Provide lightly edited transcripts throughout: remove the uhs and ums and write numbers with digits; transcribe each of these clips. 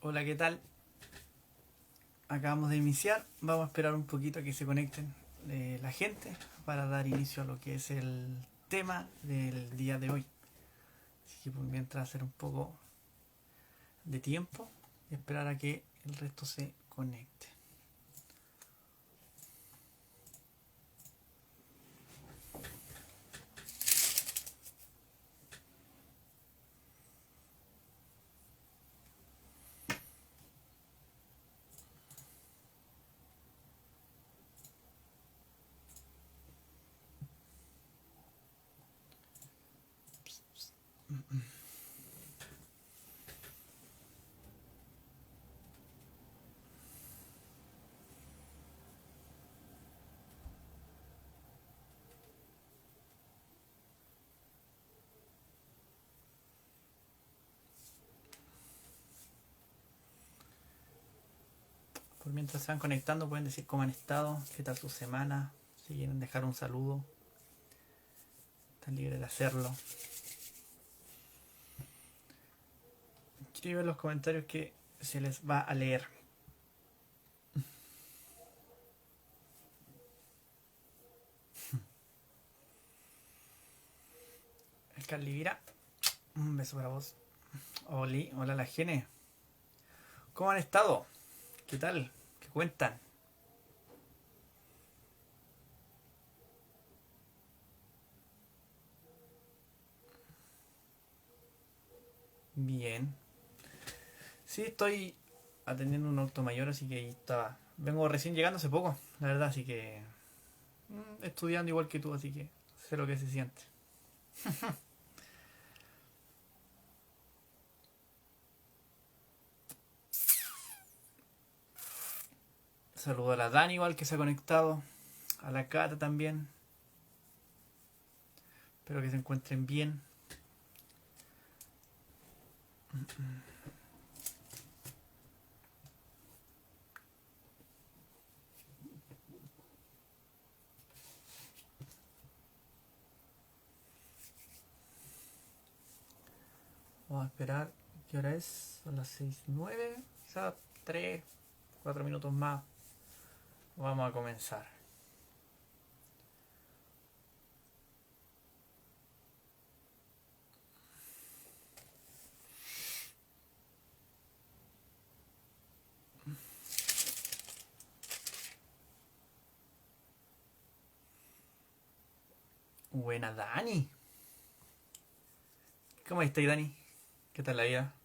Hola, ¿qué tal? Acabamos de iniciar. Vamos a esperar un poquito a que se conecten la gente para dar inicio a lo que es el tema del día de hoy. Así que por mientras hacer un poco de tiempo y esperar a que el resto se conecte. Por mientras se van conectando pueden decir cómo han estado, qué tal su semana, si quieren dejar un saludo, están libres de hacerlo. Escriben en los comentarios que se les va a leer. El Carlivira, un beso para vos. Oli, hola la Gene. ¿Cómo han estado? ¿Qué tal? ¿Qué cuentan? Bien. Sí, estoy atendiendo un auto mayor, así que ahí estaba. Vengo recién llegando hace poco, la verdad, así que estudiando igual que tú, así que sé lo que se siente. Saludo a la Dani igual que se ha conectado, a la Cata también. Espero que se encuentren bien. Vamos a esperar. ¿Qué hora es? Son las 6:09. Quizás 3, 4 minutos más. Vamos a comenzar. Buena Dani. ¿Cómo estáis, Dani? ¿Qué tal la vida?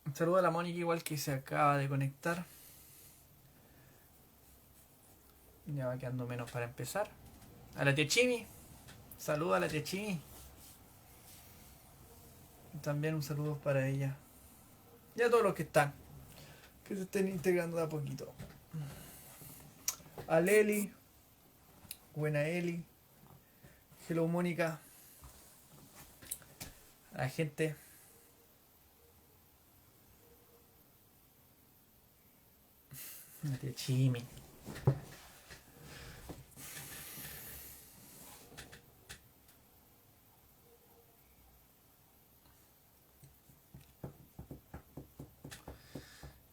Un saludo a la Mónica igual que se acaba de conectar. Ya va quedando menos para empezar. A la tía Chimi. Saluda a la tía Chimi. También un saludo para ella. Y a todos los que están. Que se estén integrando de a poquito. A Leli. Buena Eli. Hello Mónica. A la gente. La tía Chimi.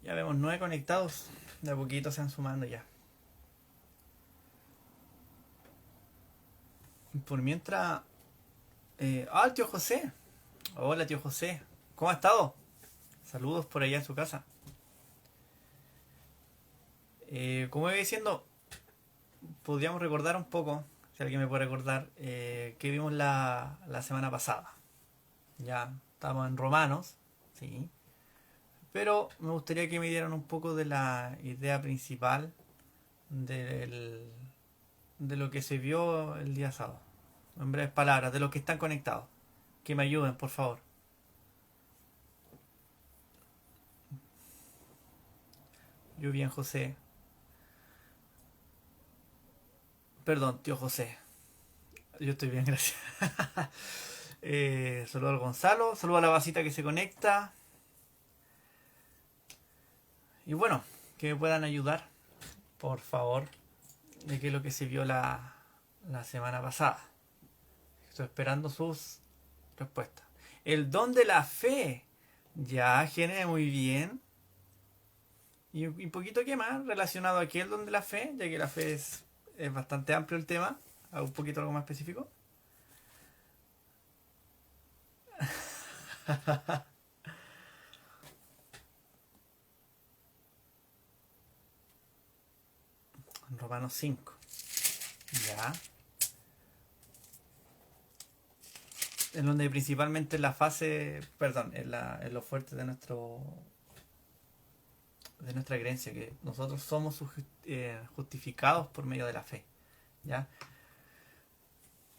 Ya vemos 9 conectados. De a poquito se van sumando ya. Por mientras. El tío José. Hola, tío José. ¿Cómo ha estado? Saludos por allá en su casa. Como iba diciendo, podríamos recordar un poco, si alguien me puede recordar, que vimos la semana pasada. Ya estamos en Romanos, sí. Pero me gustaría que me dieran un poco de la idea principal del, de lo que se vio el día sábado. En breves palabras, de los que están conectados. Que me ayuden, por favor. Yo bien, José. Perdón, tío José. Yo estoy bien, gracias. Saludo al Gonzalo, saludo a la basita que se conecta. Y bueno, que me puedan ayudar, por favor, de qué es lo que se vio la semana pasada. Estoy esperando sus respuestas. El don de la fe. Ya, Gene, muy bien. Y un poquito que más relacionado aquí el don de la fe, ya que la fe es bastante amplio el tema. Un poquito algo más específico. Romanos 5. Ya. En donde principalmente en la fase, perdón, en lo fuerte de nuestra creencia, que nosotros somos justificados por medio de la fe. ¿Ya?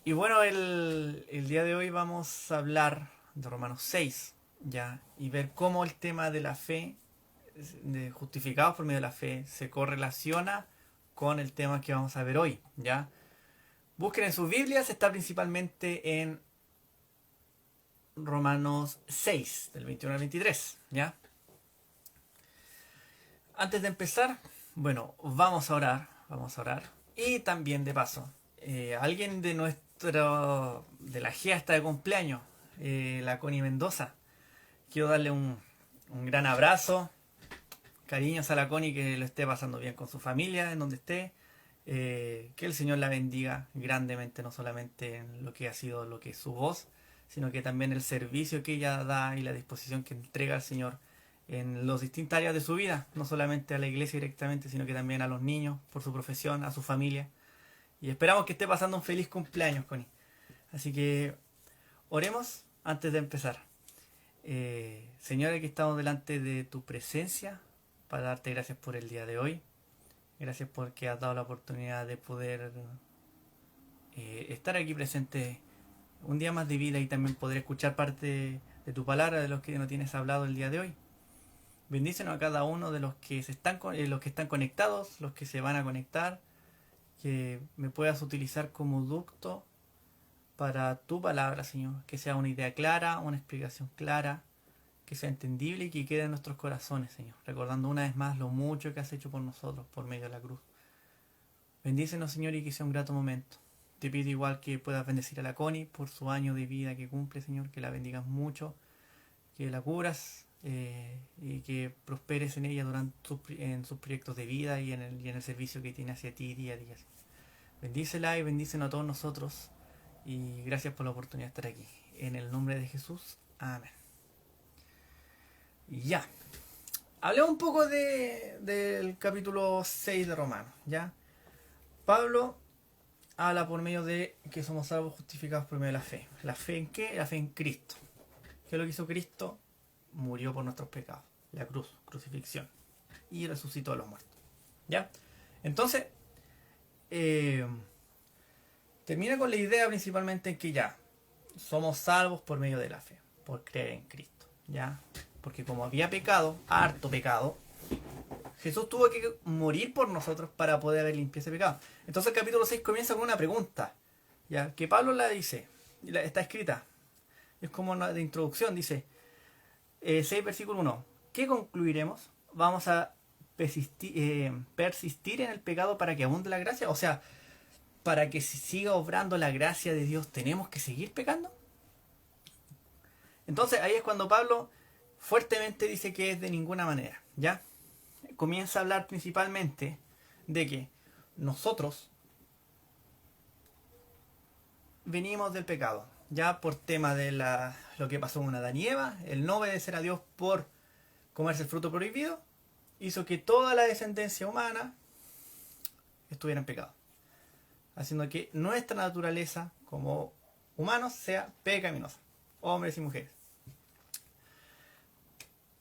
Y bueno, el día de hoy vamos a hablar de Romanos 6, ¿ya? Y ver cómo el tema de la fe, de justificados por medio de la fe, se correlaciona con el tema que vamos a ver hoy, ¿ya? Busquen en sus Biblias, está principalmente en Romanos 6, del 21 al 23, ¿ya? Antes de empezar, bueno, vamos a orar. Y también de paso, alguien de la GEA está de cumpleaños, la Connie Mendoza. Quiero darle un gran abrazo, cariños a la Connie, que lo esté pasando bien con su familia, en donde esté. Que el Señor la bendiga grandemente, no solamente en lo que ha sido lo que es su voz, sino que también el servicio que ella da y la disposición que entrega al Señor en las distintas áreas de su vida, no solamente a la iglesia directamente, sino que también a los niños, por su profesión, a su familia. Y esperamos que esté pasando un feliz cumpleaños, Connie. Así que oremos antes de empezar. Señor, aquí estamos delante de tu presencia para darte gracias por el día de hoy. Gracias porque has dado la oportunidad de poder estar aquí presente un día más de vida y también poder escuchar parte de tu palabra, de los que no tienes hablado el día de hoy. Bendícenos a cada uno de los que los que están conectados, los que se van a conectar, que me puedas utilizar como ducto para tu palabra, Señor, que sea una idea clara, una explicación clara, que sea entendible y que quede en nuestros corazones, Señor, recordando una vez más lo mucho que has hecho por nosotros por medio de la cruz. Bendícenos, Señor, y que sea un grato momento. Te pido igual que puedas bendecir a la Connie por su año de vida que cumple, Señor, que la bendigas mucho, que la curas y que prosperes en ella en sus proyectos de vida y en el servicio que tiene hacia ti día a día. Bendícela y bendícenos a todos nosotros y gracias por la oportunidad de estar aquí. En el nombre de Jesús, amén. Ya. Hablemos un poco del capítulo 6 de Romanos, ¿ya? Pablo habla por medio de que somos salvos justificados por medio de la fe. ¿La fe en qué? La fe en Cristo. ¿Qué es lo que hizo Cristo? Murió por nuestros pecados. La cruz, crucifixión. Y resucitó a los muertos. ¿Ya? Entonces, termina con la idea principalmente en que ya somos salvos por medio de la fe, por creer en Cristo. ¿Ya? Porque como había pecado, harto pecado, Jesús tuvo que morir por nosotros para poder haber limpiado ese pecado. Entonces el capítulo 6 comienza con una pregunta, ¿ya? Que Pablo la dice, está escrita, es como una de introducción, dice 6 versículo 1. ¿Qué concluiremos? ¿Vamos a persistir en el pecado para que abunde la gracia? O sea, para que siga obrando la gracia de Dios, ¿tenemos que seguir pecando? Entonces ahí es cuando Pablo fuertemente dice que es de ninguna manera, ¿ya? Comienza a hablar principalmente de que nosotros venimos del pecado, ya por tema de lo que pasó con Adán y Eva, el no obedecer a Dios por comerse el fruto prohibido, hizo que toda la descendencia humana estuviera en pecado, haciendo que nuestra naturaleza como humanos sea pecaminosa, hombres y mujeres.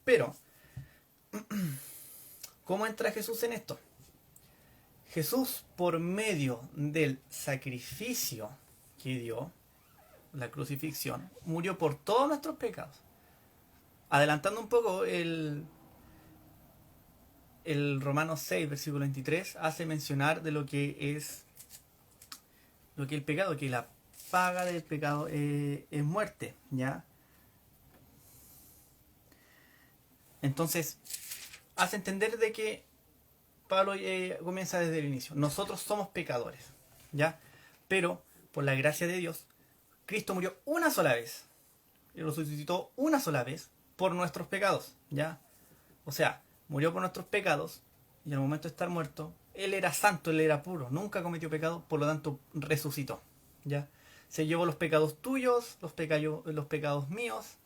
Pero, ¿cómo entra Jesús en esto? Jesús, por medio del sacrificio que dio, la crucifixión, murió por todos nuestros pecados. Adelantando un poco, el Romanos 6, versículo 23, hace mencionar de lo que es lo que el pecado, que la paga del pecado es muerte, ¿ya? Entonces, hace entender de que Pablo comienza desde el inicio. Nosotros somos pecadores, ¿ya? Pero, por la gracia de Dios, Cristo murió una sola vez. Y lo resucitó una sola vez por nuestros pecados, ¿ya? O sea, murió por nuestros pecados y al momento de estar muerto, Él era santo, Él era puro, nunca cometió pecado, por lo tanto resucitó, ¿ya? Se llevó los pecados tuyos, los pecados míos,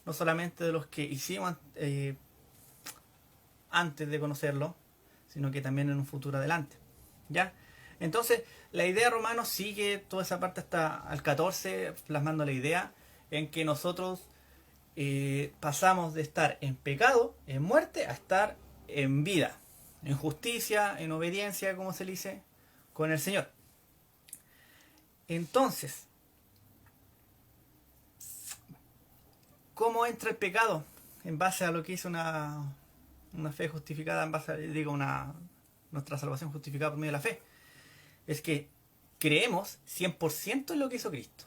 no solamente de los que hicimos antes de conocerlo, sino que también en un futuro adelante, ¿ya? Entonces, la idea de Romanos sigue toda esa parte hasta el 14, plasmando la idea en que nosotros pasamos de estar en pecado, en muerte, a estar en vida, en justicia, en obediencia, como se le dice, con el Señor. Entonces, ¿cómo entra el pecado? En base a lo que hizo una fe justificada, en base a, nuestra salvación justificada por medio de la fe. Es que creemos 100% en lo que hizo Cristo.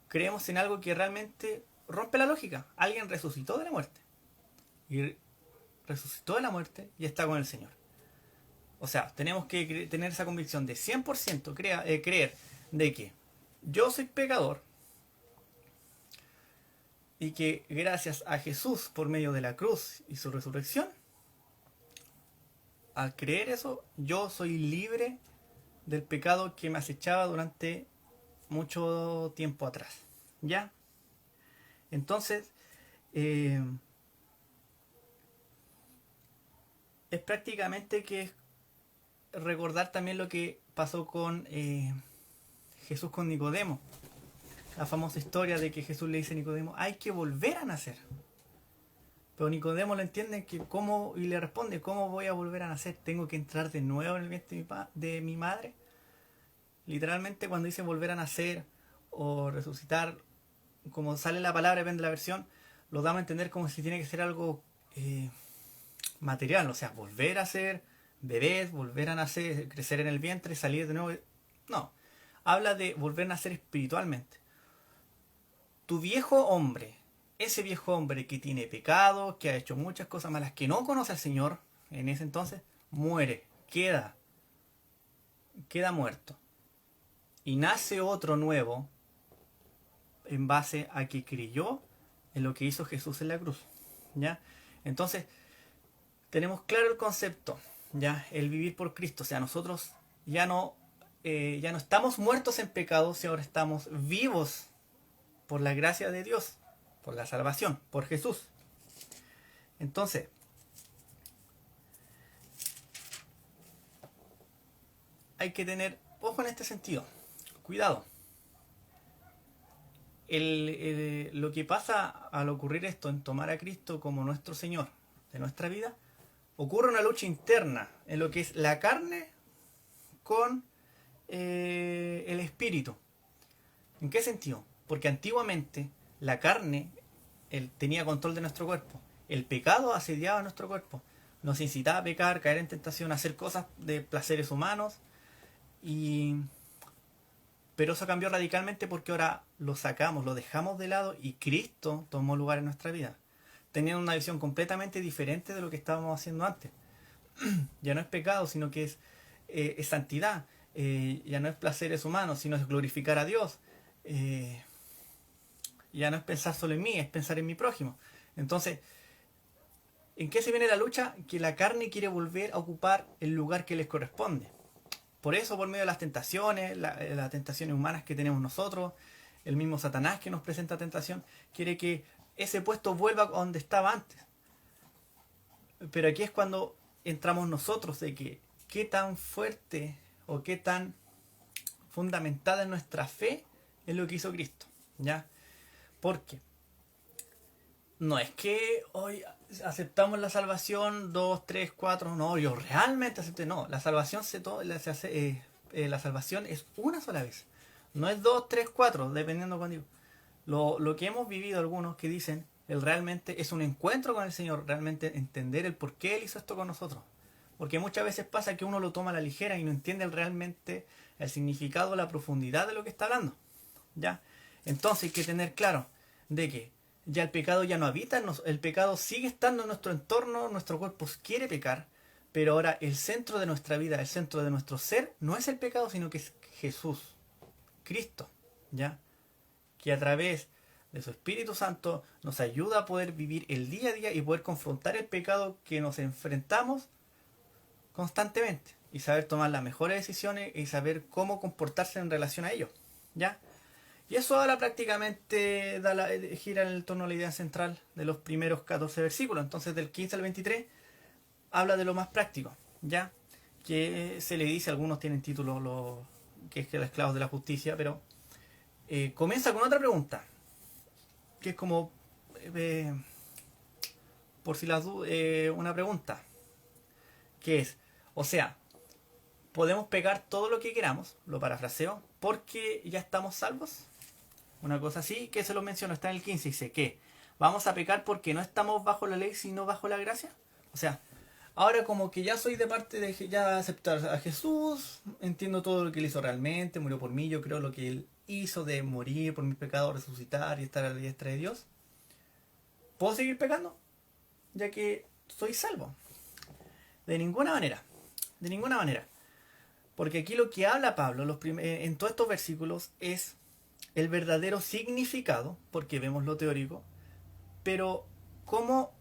Creemos en algo que realmente rompe la lógica. Alguien resucitó de la muerte. Y resucitó de la muerte y está con el Señor. O sea, tenemos que tener esa convicción de 100% creer de que yo soy pecador y que gracias a Jesús por medio de la cruz y su resurrección, al creer eso, yo soy libre del pecado que me acechaba durante mucho tiempo atrás. ¿Ya? Entonces, es prácticamente que recordar también lo que pasó con Jesús con Nicodemo. La famosa historia de que Jesús le dice a Nicodemo, hay que volver a nacer. Pero Nicodemo lo entiende y le responde, ¿cómo voy a volver a nacer? ¿Tengo que entrar de nuevo en el vientre de mi madre? Literalmente cuando dice volver a nacer o resucitar, como sale la palabra, depende de la versión, lo damos a entender como si tiene que ser algo material, o sea, volver a ser bebés, volver a nacer, crecer en el vientre, salir de nuevo. No, habla de volver a nacer espiritualmente. Tu viejo hombre, ese viejo hombre que tiene pecado, que ha hecho muchas cosas malas, que no conoce al Señor en ese entonces, muere, queda muerto. Y nace otro nuevo en base a que creyó en lo que hizo Jesús en la cruz, ¿ya? Entonces, tenemos claro el concepto, ¿ya? El vivir por Cristo, o sea, nosotros ya no estamos muertos en pecado, sino ahora estamos vivos por la gracia de Dios, por la salvación, por Jesús. Entonces, hay que tener ojo en este sentido, cuidado. Lo que pasa al ocurrir esto, en tomar a Cristo como nuestro Señor de nuestra vida, ocurre una lucha interna en lo que es la carne con el espíritu. ¿En qué sentido? Porque antiguamente la carne tenía control de nuestro cuerpo. El pecado asediaba nuestro cuerpo. Nos incitaba a pecar, caer en tentación, a hacer cosas de placeres humanos. Pero eso cambió radicalmente porque ahora lo sacamos, lo dejamos de lado y Cristo tomó lugar en nuestra vida. Teniendo una visión completamente diferente de lo que estábamos haciendo antes. Ya no es pecado, sino que es santidad. Ya no es placeres humanos, sino es glorificar a Dios. Ya no es pensar solo en mí, es pensar en mi prójimo. Entonces, ¿en qué se viene la lucha? Que la carne quiere volver a ocupar el lugar que les corresponde. Por eso, por medio de las tentaciones, las tentaciones humanas que tenemos nosotros, el mismo Satanás que nos presenta tentación, quiere que ese puesto vuelva a donde estaba antes. Pero aquí es cuando entramos nosotros, de que qué tan fuerte o qué tan fundamentada es nuestra fe en lo que hizo Cristo, ¿ya? Porque no es que hoy aceptamos la salvación 2, 3, 4, no, yo realmente acepté, no, la salvación la salvación es una sola vez, no es 2, 3, 4, dependiendo cuando digo. Lo que hemos vivido algunos que dicen, realmente es un encuentro con el Señor, realmente entender el por qué Él hizo esto con nosotros, Porque muchas veces pasa que uno lo toma a la ligera y no entiende realmente el significado, la profundidad de lo que está hablando. ¿Ya? Entonces hay que tener claro de que ya el pecado ya no habita en nosotros, el pecado sigue estando en nuestro entorno, nuestro cuerpo quiere pecar, pero ahora el centro de nuestra vida, el centro de nuestro ser, no es el pecado, sino que es Jesús, Cristo, ¿ya? Que a través de su Espíritu Santo nos ayuda a poder vivir el día a día y poder confrontar el pecado que nos enfrentamos constantemente y saber tomar las mejores decisiones y saber cómo comportarse en relación a ello, ¿ya? Y eso ahora prácticamente gira en torno a la idea central de los primeros 14 versículos. Entonces del 15 al 23 habla de lo más práctico, ¿ya? Que se le dice, algunos tienen títulos, que es que los esclavos de la justicia, pero comienza con otra pregunta, que es como, eh, por si las dudas, una pregunta, que es, o sea, podemos pegar todo lo que queramos, lo parafraseo, porque ya estamos salvos. Una cosa así, que se lo menciono, está en el 15, dice que vamos a pecar porque no estamos bajo la ley, sino bajo la gracia. O sea, ahora como que ya soy de parte de ya aceptar a Jesús, entiendo todo lo que él hizo realmente, murió por mí, yo creo lo que él hizo de morir por mis pecados, resucitar y estar a la diestra de Dios. ¿Puedo seguir pecando? Ya que soy salvo. De ninguna manera. De ninguna manera. Porque aquí lo que habla Pablo en todos estos versículos es el verdadero significado, porque vemos lo teórico, pero cómo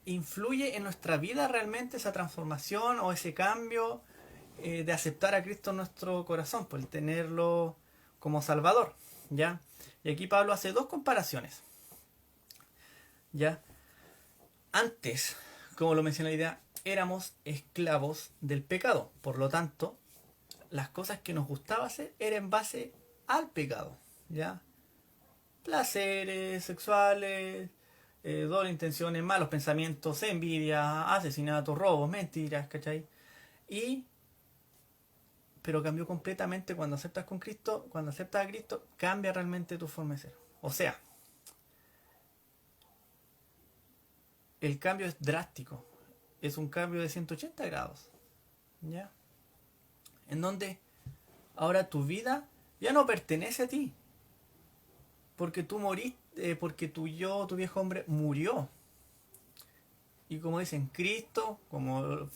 influye en nuestra vida realmente esa transformación o ese cambio de aceptar a Cristo en nuestro corazón, por el tenerlo como Salvador, ¿ya? Y aquí Pablo hace dos comparaciones, ¿ya? Antes, como lo menciona la idea, éramos esclavos del pecado, por lo tanto, las cosas que nos gustaba hacer eran en base al pecado, ¿ya? Placeres sexuales, doble intenciones, malos pensamientos, envidia, asesinatos, robos, mentiras, ¿cachai? Y, pero cambió completamente cuando aceptas con Cristo, cuando aceptas a Cristo, cambia realmente tu forma de ser. O sea, el cambio es drástico, es un cambio de 180 grados, ¿ya? En donde ahora tu vida ya no pertenece a ti, porque tú moriste, porque tu viejo hombre murió. Y como dicen, Cristo, como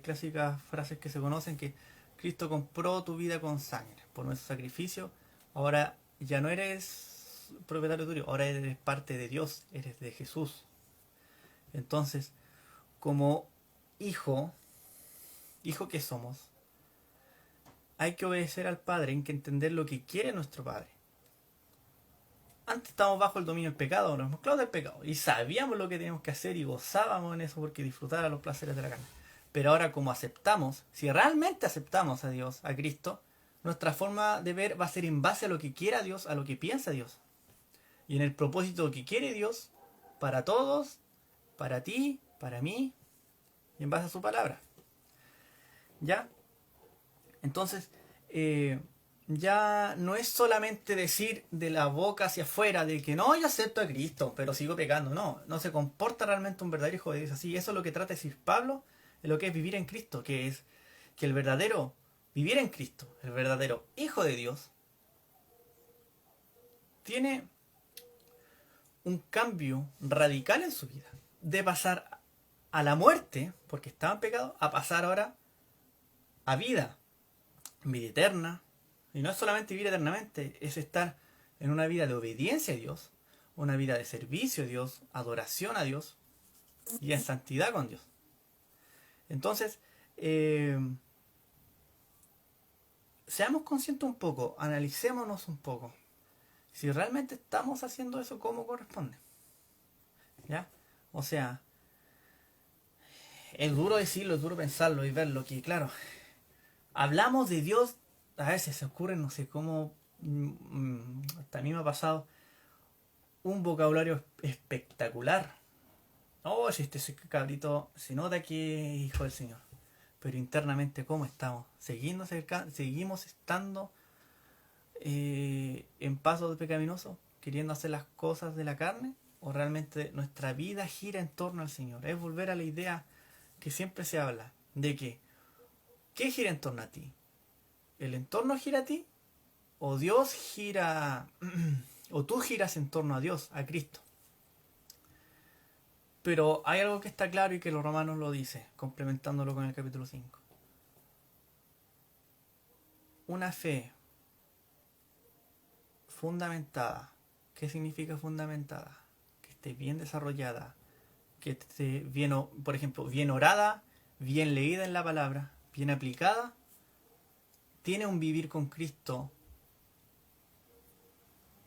clásicas frases que se conocen, que Cristo compró tu vida con sangre por nuestro sacrificio. Ahora ya no eres propietario tuyo, ahora eres parte de Dios, eres de Jesús. Entonces, como hijo, hijo que somos, hay que obedecer al Padre, hay que entender lo que quiere nuestro Padre. Antes estábamos bajo el dominio del pecado, nos hemos esclavos del pecado. Y sabíamos lo que teníamos que hacer y gozábamos en eso porque disfrutara los placeres de la carne. Pero ahora como aceptamos, si realmente aceptamos a Dios, a Cristo, nuestra forma de ver va a ser en base a lo que quiera Dios, a lo que piensa Dios. Y en el propósito que quiere Dios para todos, para ti, para mí, y en base a su palabra. ¿Ya? Entonces, ya no es solamente decir de la boca hacia afuera de que no, yo acepto a Cristo, pero sigo pecando. No, no se comporta realmente un verdadero hijo de Dios así. Eso es lo que trata de decir Pablo, de lo que es vivir en Cristo, que es que el verdadero vivir en Cristo, el verdadero hijo de Dios, tiene un cambio radical en su vida. De pasar a la muerte, porque estaba en pecado, a pasar ahora a vida eterna. Y no es solamente vivir eternamente, es estar en una vida de obediencia a Dios, una vida de servicio a Dios, adoración a Dios y en santidad con Dios. Entonces, seamos conscientes un poco, analicémonos un poco. Si realmente estamos haciendo eso como corresponde. ¿Ya? O sea, es duro decirlo, es duro pensarlo y verlo, que claro, hablamos de Dios, a veces se ocurre, no sé cómo, hasta a mí me ha pasado, un vocabulario espectacular. Oh, si este cabrito se nota que es hijo del Señor. Pero internamente, ¿cómo estamos? ¿Seguimos estando en pasos pecaminosos, queriendo hacer las cosas de la carne? ¿O realmente nuestra vida gira en torno al Señor? Es volver a la idea que siempre se habla de que, ¿qué gira en torno a ti? ¿El entorno gira a ti? ¿O Dios gira, o tú giras en torno a Dios, a Cristo? Pero hay algo que está claro y que los romanos lo dice, complementándolo con el capítulo 5. Una fe fundamentada. ¿Qué significa fundamentada? Que esté bien desarrollada, que esté bien, por ejemplo, bien orada, bien leída en la palabra, bien aplicada, tiene un vivir con Cristo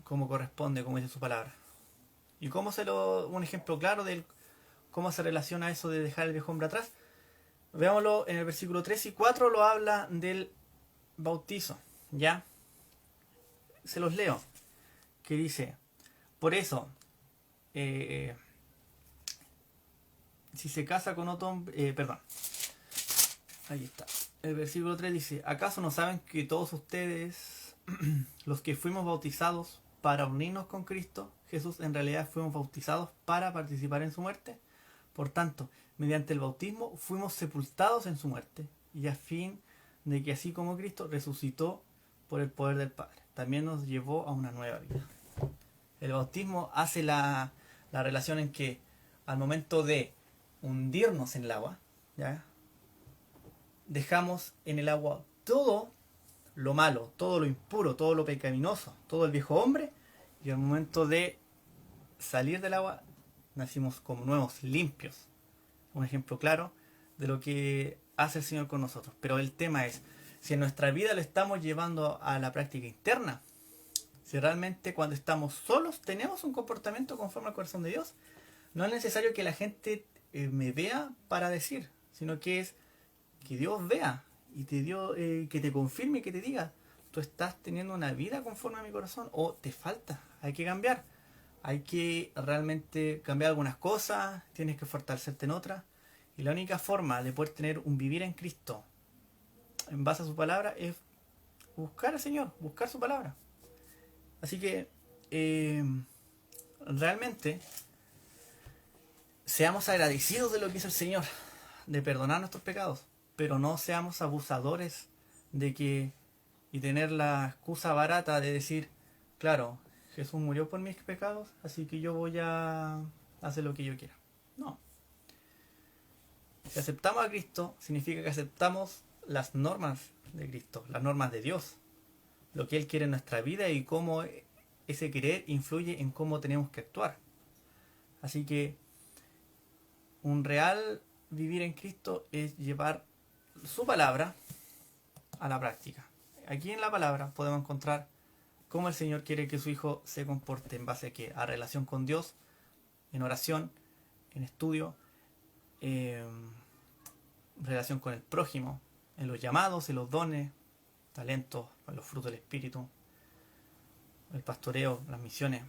como corresponde, como dice su palabra. ¿Y cómo un ejemplo claro de cómo se relaciona eso de dejar el viejo hombre atrás? Veámoslo en el versículo 3 y 4, lo habla del bautizo, ¿ya? Se los leo, que dice, por eso, si se casa con otro hombre, perdón, ahí está. El versículo 3 dice, ¿acaso no saben que todos ustedes, los que fuimos bautizados para unirnos con Cristo, Jesús, en realidad fuimos bautizados para participar en su muerte? Por tanto, mediante el bautismo fuimos sepultados en su muerte, y a fin de que así como Cristo resucitó por el poder del Padre, también nos llevó a una nueva vida. El bautismo hace la relación en que al momento de hundirnos en el agua, ¿ya?, dejamos en el agua todo lo malo, todo lo impuro, todo lo pecaminoso, todo el viejo hombre, y al momento de salir del agua nacimos como nuevos, limpios. Un ejemplo claro de lo que hace el Señor con nosotros. Pero el tema es, si en nuestra vida lo estamos llevando a la práctica interna, si realmente cuando estamos solos tenemos un comportamiento conforme al corazón de Dios, no es necesario que la gente me vea para decir, sino que es que Dios vea y que te confirme y que te diga, tú estás teniendo una vida conforme a mi corazón o te falta, hay que cambiar, hay que realmente cambiar algunas cosas, tienes que fortalecerte en otras, y la única forma de poder tener un vivir en Cristo en base a su palabra es buscar al Señor, buscar su palabra. Así que realmente seamos agradecidos de lo que hizo el Señor, de perdonar nuestros pecados, pero no seamos abusadores de que y tener la excusa barata de decir, claro, Jesús murió por mis pecados, así que yo voy a hacer lo que yo quiera. No. Si aceptamos a Cristo, significa que aceptamos las normas de Cristo, las normas de Dios, lo que Él quiere en nuestra vida y cómo ese querer influye en cómo tenemos que actuar. Así que un real vivir en Cristo es llevar su palabra a la práctica. Aquí en la palabra podemos encontrar cómo el Señor quiere que su Hijo se comporte en base a qué, a relación con Dios, en oración, en estudio, relación con el prójimo, en los llamados, en los dones, talentos, en los frutos del Espíritu, el pastoreo, las misiones.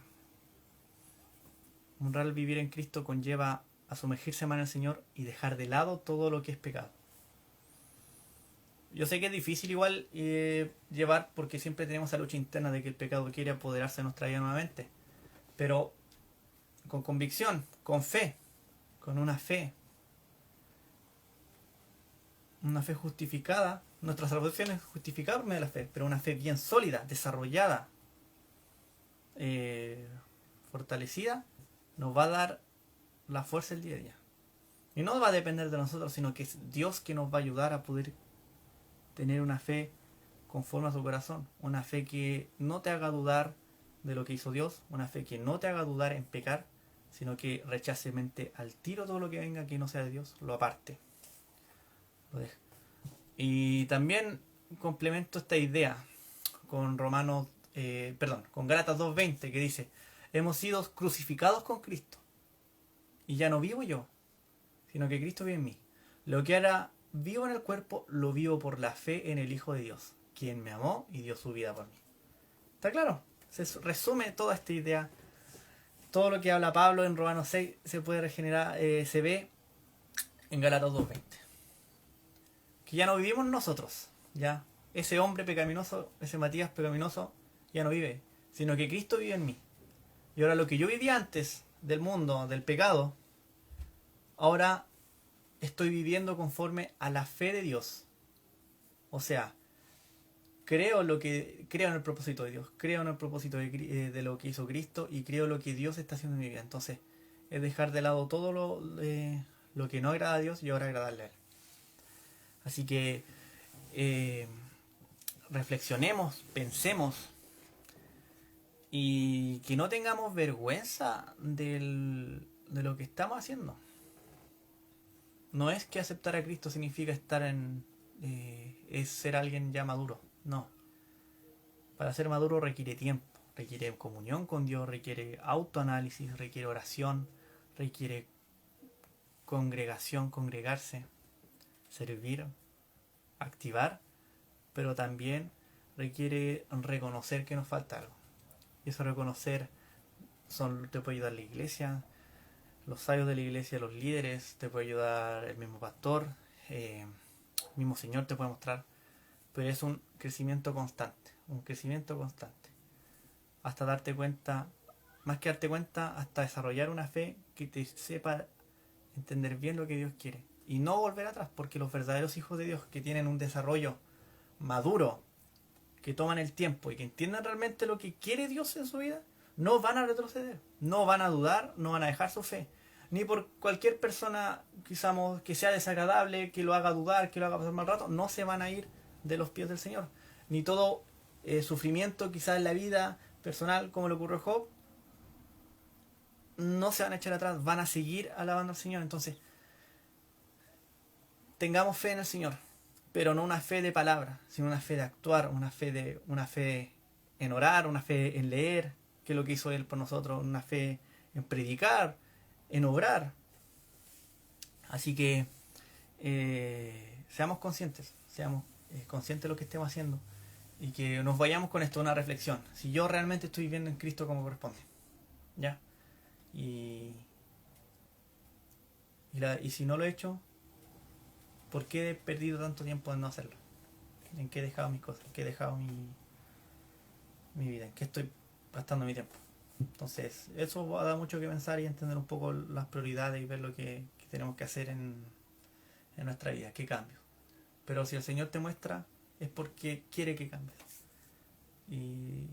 Un real vivir en Cristo conlleva a sumergirse más en el Señor y dejar de lado todo lo que es pecado. Yo sé que es difícil igual llevar, porque siempre tenemos esa lucha interna de que el pecado quiere apoderarse de nuestra vida nuevamente, pero con convicción, con fe, con una fe justificada. Nuestra salvación es justificada por medio de la fe, pero una fe bien sólida, desarrollada, fortalecida, nos va a dar la fuerza el día a día. Y no va a depender de nosotros, sino que es Dios que nos va a ayudar a poder tener una fe conforme a su corazón, una fe que no te haga dudar de lo que hizo Dios, una fe que no te haga dudar en pecar, sino que rechace mente al tiro todo lo que venga que no sea de Dios, lo aparte, lo deja. Y también complemento esta idea con con Gálatas 2:20, que dice, hemos sido crucificados con Cristo, y ya no vivo yo, sino que Cristo vive en mí. Lo que ahora vivo en el cuerpo, lo vivo por la fe en el Hijo de Dios, quien me amó y dio su vida por mí. ¿Está claro? Se resume toda esta idea. Todo lo que habla Pablo en Romanos 6 se puede regenerar, se ve en Gálatas 2:20. Que ya no vivimos nosotros, ya. Ese hombre pecaminoso, ese Matías pecaminoso, ya no vive, sino que Cristo vive en mí. Y ahora lo que yo vivía antes del mundo, del pecado, ahora estoy viviendo conforme a la fe de Dios. O sea, creo en el propósito de Dios, creo en el propósito de lo que hizo Cristo y creo lo que Dios está haciendo en mi vida. Entonces, es dejar de lado todo lo que no agrada a Dios y ahora agradarle a Él. Así que eh, reflexionemos, pensemos y que no tengamos vergüenza de lo que estamos haciendo. No es que aceptar a Cristo significa es ser alguien ya maduro. No. Para ser maduro requiere tiempo, requiere comunión con Dios, requiere autoanálisis, requiere oración, requiere congregación, congregarse, servir, activar, pero también requiere reconocer que nos falta algo. Y eso reconocer te puede ayudar la iglesia, los sabios de la iglesia, los líderes, te puede ayudar el mismo pastor, el mismo Señor te puede mostrar, pero es un crecimiento constante, hasta darte cuenta, más que darte cuenta, hasta desarrollar una fe que te sepa entender bien lo que Dios quiere y no volver atrás, porque los verdaderos hijos de Dios que tienen un desarrollo maduro, que toman el tiempo y que entiendan realmente lo que quiere Dios en su vida, no van a retroceder, no van a dudar, no van a dejar su fe, ni por cualquier persona quizás que sea desagradable, que lo haga dudar, que lo haga pasar mal rato, no se van a ir de los pies del Señor, ni todo sufrimiento quizás en la vida personal como le ocurrió a Job, no se van a echar atrás, van a seguir alabando al Señor. Entonces, tengamos fe en el Señor, pero no una fe de palabra, sino una fe de actuar, una fe en orar, una fe en leer, que es lo que hizo Él por nosotros, una fe en predicar, en obrar. Así que seamos conscientes de lo que estemos haciendo y que nos vayamos con esto a una reflexión. Si yo realmente estoy viviendo en Cristo como corresponde, ¿ya? Y si no lo he hecho, ¿por qué he perdido tanto tiempo en no hacerlo? ¿En qué he dejado mis cosas? ¿En qué he dejado mi vida? ¿En qué estoy gastando mi tiempo? Entonces, eso va a dar mucho que pensar y entender un poco las prioridades y ver lo que tenemos que hacer en nuestra vida, qué cambios. Pero si el Señor te muestra, es porque quiere que cambies. Y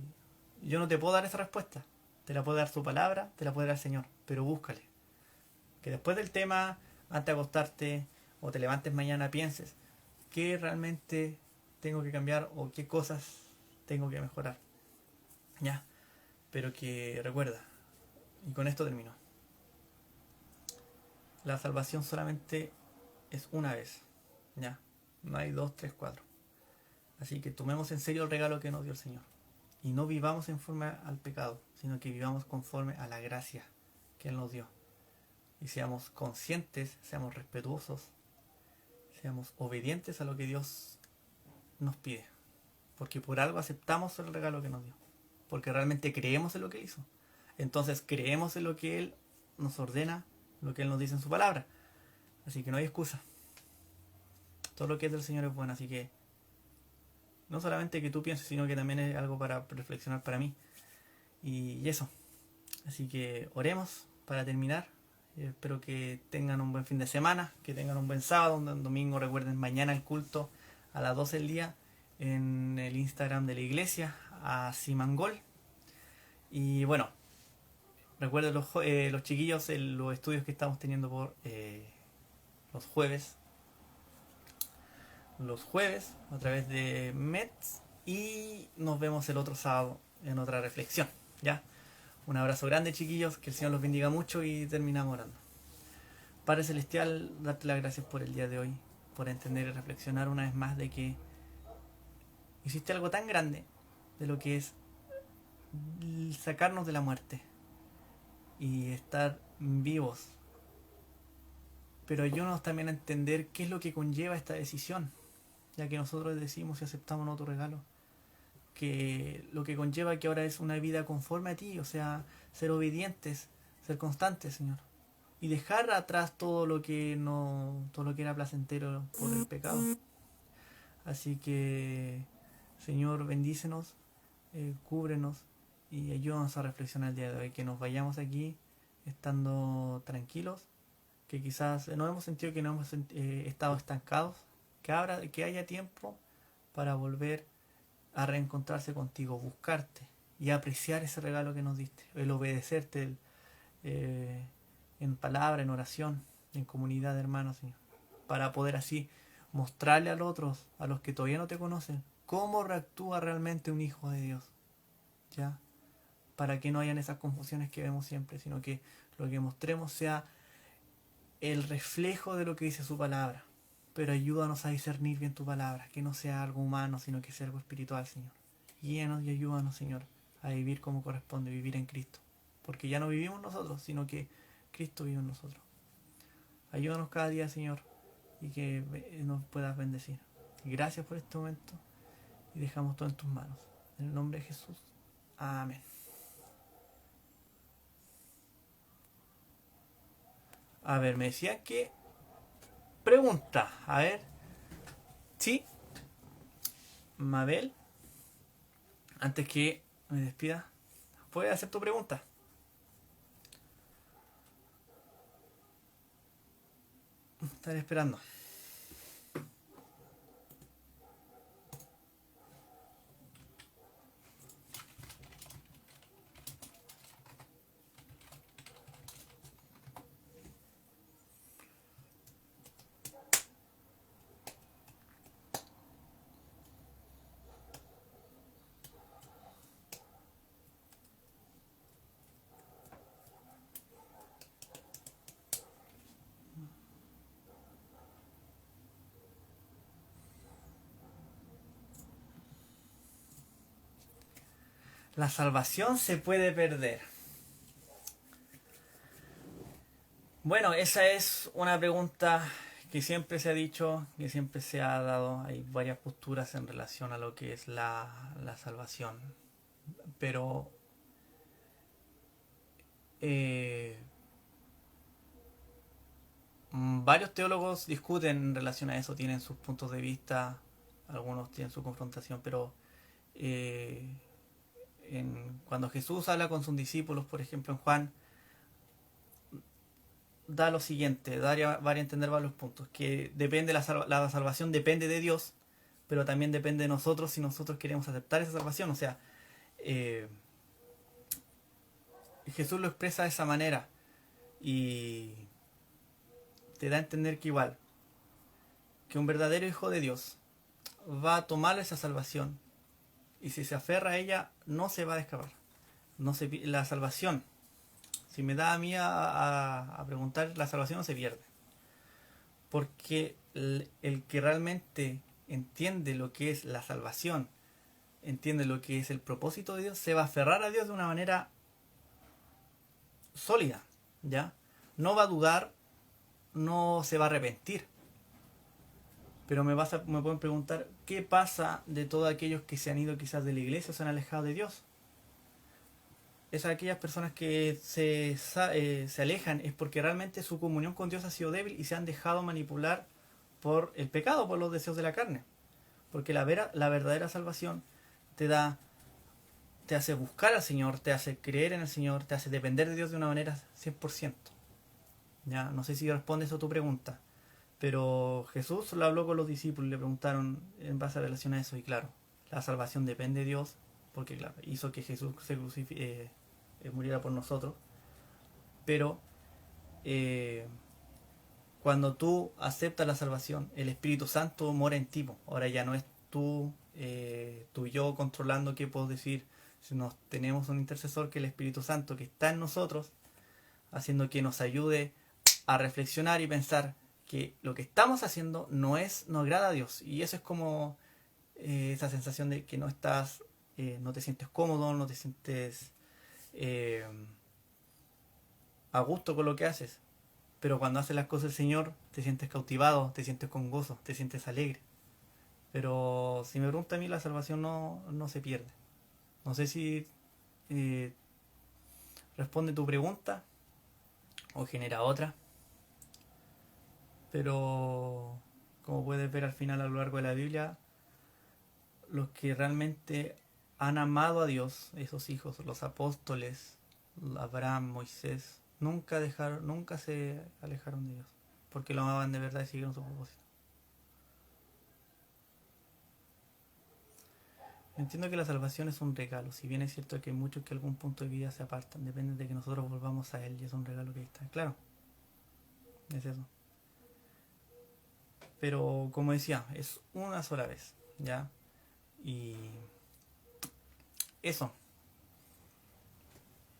yo no te puedo dar esa respuesta. Te la puede dar su palabra, te la puede dar el Señor, pero búscale. Que después del tema, antes de acostarte o te levantes mañana, pienses qué realmente tengo que cambiar o qué cosas tengo que mejorar. Ya, pero que recuerda, y con esto termino, la salvación solamente es una vez, ya, no hay dos, tres, cuatro. Así que tomemos en serio el regalo que nos dio el Señor y no vivamos en forma al pecado, sino que vivamos conforme a la gracia que Él nos dio. Y seamos conscientes, seamos respetuosos, seamos obedientes a lo que Dios nos pide. Porque por algo aceptamos el regalo que nos dio. Porque realmente creemos en lo que Él hizo. Entonces creemos en lo que Él nos ordena, lo que Él nos dice en su palabra. Así que no hay excusa. Todo lo que es del Señor es bueno. Así que no solamente que tú pienses, sino que también es algo para reflexionar para mí. Y eso. Así que oremos para terminar. Espero que tengan un buen fin de semana, que tengan un buen sábado, un buen domingo. Recuerden mañana el culto a las 12 del día en el Instagram de la iglesia, a Simangol. Y bueno, recuerden los chiquillos, los estudios que estamos teniendo por los jueves. Los jueves a través de Mets. Y nos vemos el otro sábado en otra reflexión. ¿Ya? Un abrazo grande, chiquillos, que el Señor los bendiga mucho y terminamos orando. Padre Celestial, darte las gracias por el día de hoy, por entender y reflexionar una vez más de que hiciste algo tan grande de lo que es sacarnos de la muerte y estar vivos. Pero ayúdanos también a entender qué es lo que conlleva esta decisión, ya que nosotros decimos y aceptamos otro regalo, que lo que conlleva que ahora es una vida conforme a ti, o sea, ser obedientes, ser constantes, Señor, y dejar atrás todo lo que era placentero por el pecado. Así que, Señor, bendícenos, cúbrenos y ayúdanos a reflexionar el día de hoy, que nos vayamos aquí estando tranquilos, que quizás nos hemos sentido que no hemos estado estancados, que haya tiempo para volver a reencontrarse contigo, buscarte y apreciar ese regalo que nos diste, el obedecerte eh, en palabra, en oración, en comunidad de hermanos, Señor, para poder así mostrarle a los otros, a los que todavía no te conocen, cómo reactúa realmente un hijo de Dios, ¿ya? Para que no hayan esas confusiones que vemos siempre, sino que lo que mostremos sea el reflejo de lo que dice su palabra. Pero ayúdanos a discernir bien tu palabra, que no sea algo humano, sino que sea algo espiritual, Señor. Guíanos y ayúdanos, Señor, a vivir como corresponde, vivir en Cristo. Porque ya no vivimos nosotros, sino que Cristo vive en nosotros. Ayúdanos cada día, Señor, y que nos puedas bendecir. Y gracias por este momento y dejamos todo en tus manos. En el nombre de Jesús. Amén. A ver, me decía que... Pregunta, a ver. Sí, Mabel, antes que me despida, ¿puedes hacer tu pregunta? Estaré esperando. La salvación se puede perder. Bueno, esa es una pregunta que siempre se ha dicho, que siempre se ha dado. Hay varias posturas en relación a lo que es la salvación. Pero eh, varios teólogos discuten en relación a eso, tienen sus puntos de vista, algunos tienen su confrontación, pero eh, cuando Jesús habla con sus discípulos, por ejemplo en Juan, da lo siguiente, da a entender varios puntos, que depende la salvación depende de Dios, pero también depende de nosotros si nosotros queremos aceptar esa salvación. O sea, eh, Jesús lo expresa de esa manera y te da a entender que igual, que un verdadero hijo de Dios va a tomar esa salvación y si se aferra a ella no se va a escapar. No se, la salvación, si me da a mí a preguntar, la salvación no se pierde. Porque el que realmente entiende lo que es la salvación, entiende lo que es el propósito de Dios, se va a aferrar a Dios de una manera sólida, ¿ya? No va a dudar, no se va a arrepentir. Pero me pueden preguntar, ¿qué pasa de todos aquellos que se han ido quizás de la iglesia o se han alejado de Dios? Es aquellas personas que se alejan es porque realmente su comunión con Dios ha sido débil y se han dejado manipular por el pecado, por los deseos de la carne. Porque la verdadera salvación te hace buscar al Señor, te hace creer en el Señor, te hace depender de Dios de una manera 100%. Ya, no sé si responde eso a tu pregunta, pero Jesús lo habló con los discípulos y le preguntaron en base a relación a eso, y claro, la salvación depende de Dios, porque claro, hizo que Jesús se muriera por nosotros, pero cuando tú aceptas la salvación, el Espíritu Santo mora en ti. Ahora ya no es tú y yo controlando qué puedo decir, sino tenemos un intercesor que es el Espíritu Santo que está en nosotros, haciendo que nos ayude a reflexionar y pensar que lo que estamos haciendo no agrada a Dios. Y eso es como esa sensación de que no te sientes cómodo, no te sientes a gusto con lo que haces. Pero cuando haces las cosas del Señor, te sientes cautivado, te sientes con gozo, te sientes alegre. Pero si me pregunta a mí, la salvación no se pierde. No sé si eh, responde tu pregunta o genera otra. Pero como puedes ver al final a lo largo de la Biblia, los que realmente han amado a Dios, esos hijos, los apóstoles, Abraham, Moisés, nunca se alejaron de Dios, porque lo amaban de verdad y siguieron su propósito. Entiendo que la salvación es un regalo, si bien es cierto que hay muchos que a algún punto de vida se apartan, depende de que nosotros volvamos a Él y es un regalo que ahí está. Claro, es eso. Pero como decía, es una sola vez, ¿ya? Y eso,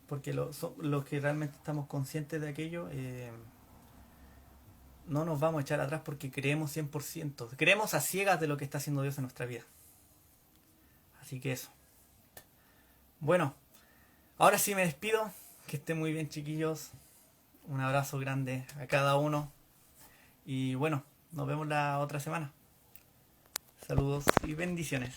porque los que realmente estamos conscientes de aquello, no nos vamos a echar atrás porque creemos 100%, creemos a ciegas de lo que está haciendo Dios en nuestra vida. Así que eso. Bueno, ahora sí me despido, que estén muy bien chiquillos, un abrazo grande a cada uno y bueno, nos vemos la otra semana. Saludos y bendiciones.